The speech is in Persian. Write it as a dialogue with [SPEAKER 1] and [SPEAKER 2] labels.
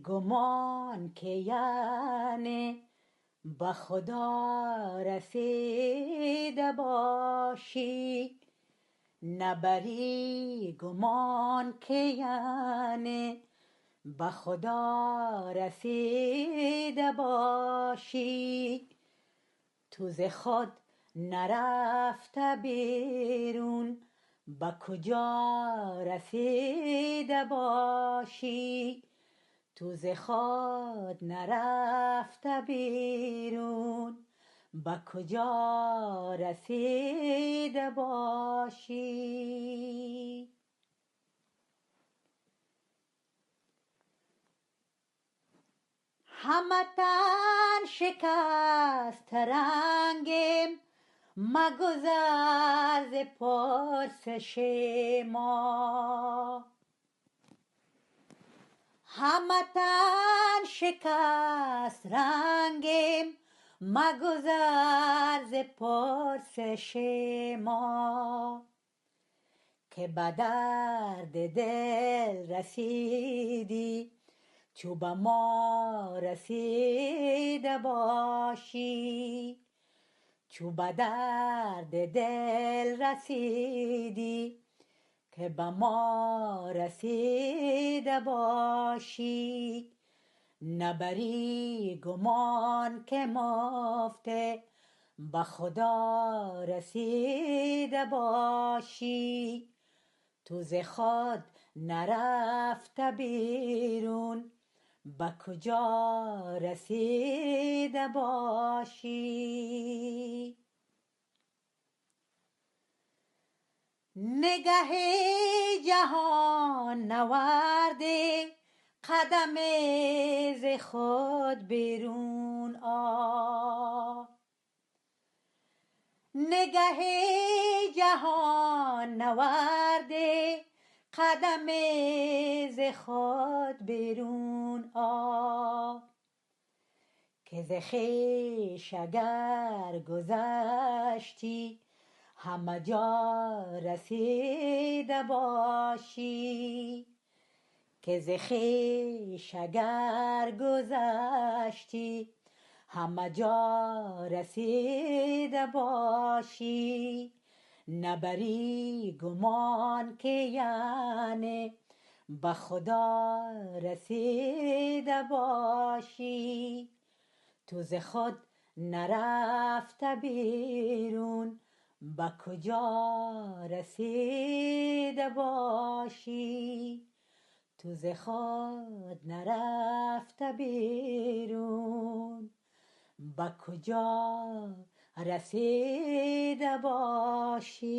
[SPEAKER 1] گمان که یعنی به خدا رسیده باشی، نبری گمان که یعنی به خدا رسیده باشی. تو ز خود نرفته بیرون، به کجا رسیده باشی. تو ز خود نرفته بیرون، به کجا رسیده باشی. همه تن شکست رنگیم، مگذر ز پرسش ما. همه تن شکست رنگیم، مگذر ز پرسش ما. که به درد دل رسیدی، چو به ما رسیده باشی. چو به درد دل رسیدی، که به ما رسیده باشی. نبری گمان که مفته به خدا رسیده باشی. تو ز خود نرفته بیرون، به کجا رسیده باشی. نگه جهان نورده، قدم ز خود بیرون آ. نگه جهان نورده، قدم ز خود بیرون آ. که ز خویش اگر گذشتی، همه جا رسیده باشی. که ز خویش اگر گذشتی، همه جا رسیده باشی. نبری گمان که یعنی به خدا رسیده باشی. تو ز خود نرفته بیرون، به کجا رسیده باشی. تو ز خود نرفته بیرون، به کجا رسیده باشی.